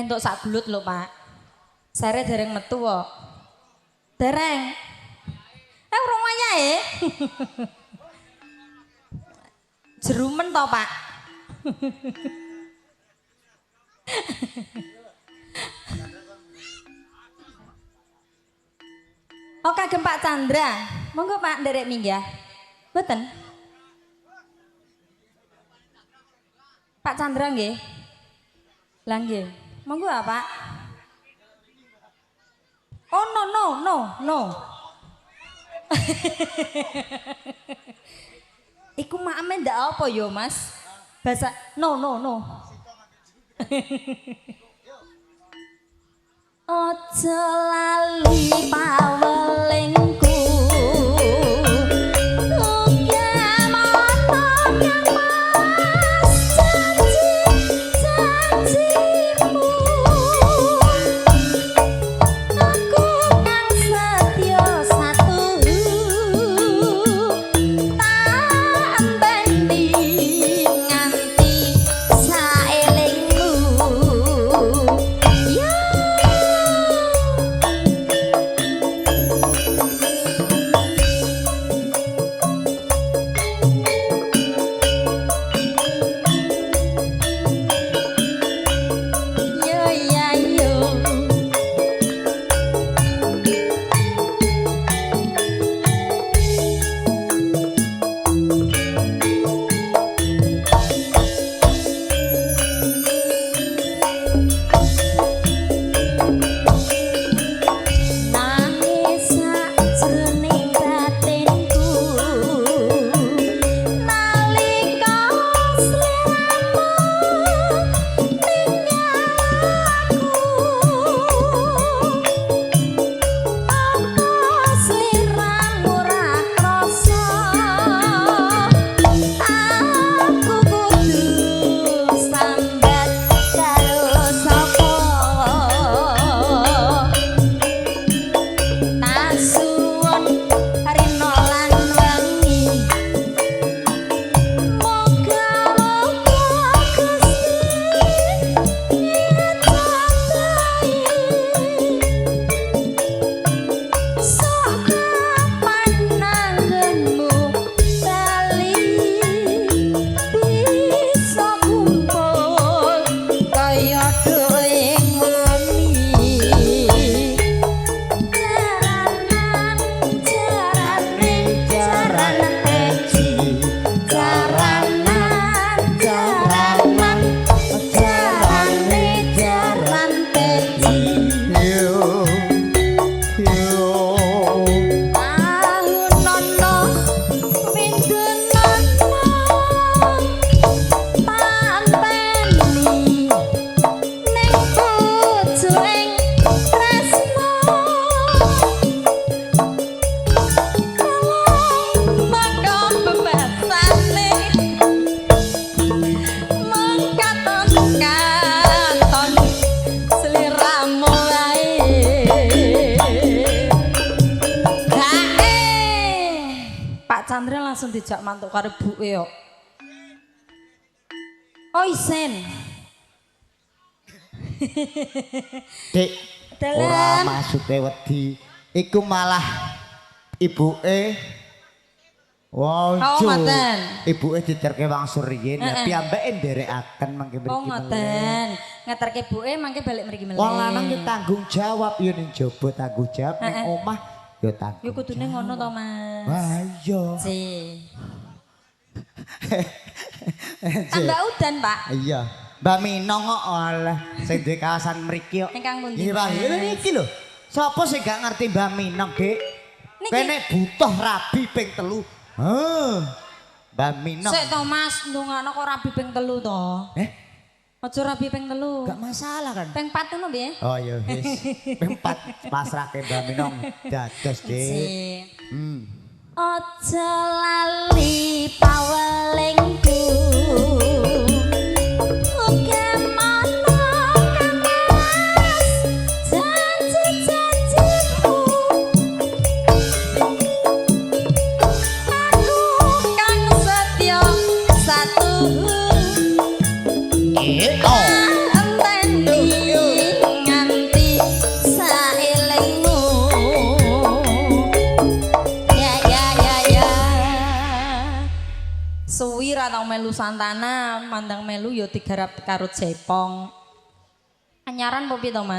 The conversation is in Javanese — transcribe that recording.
mentuk sak gelut lho, Pak. Sare dereng metu kok. Dereng. Urung wayahe. Jerumen to, Pak. Oh kagem Pak Chandra, monggo Pak nderek minggah. Mboten? Pak Chandra nggih. Lah nggih. Monggo Pak. Oh no. Iku makame ndak apa yo Mas? Bahasa no. Ojo lali pawelingku uga mono kang mas janji-janjimu aku kang setya satu tak ambeni nganti saelingmu ya. Chandra langsung dijak mantuk karo buke yo. Oh isen. Dik, ora dalam maksude wedi. Iku malah ibuke wow, ngoten. Ibuke diterke wangsul riyin, piyambake nderekaken mangke mriki. Oh ngoten. Ngeterke ibuke mangke balik mriki meneh. Wong lanang ki tanggung jawab yo ning jaba tanggung jawab ning omah yo tanggung. Yo kudune ngono to, Mas. Wah iya. Si. Tambah udan, Pak. Iya. Mbak Minong kok oleh sing duwe kawasan mriki kok. Ingkang pundi? Nggih, Pak. Iki lho. Sapa sing gak ngerti Mbak Minong, Dik? Kene butuh rabi ping 3. Mbak Minong. Sik to, Mas, ndongakno kok rabi ping 3 to. Aja rabi ping 3. Gak masalah kan. Ping 4 ngono piye? Oh iya wis. Ping 4 pasrahke Mbak Minong dados, Dik. Aja lali pawelingku uga mono kang mas janji-janjimu aku kang setya satu enteni melu Santana, mandang melu yo digarap karo Jepong. Anyaran apa piye to, Mas?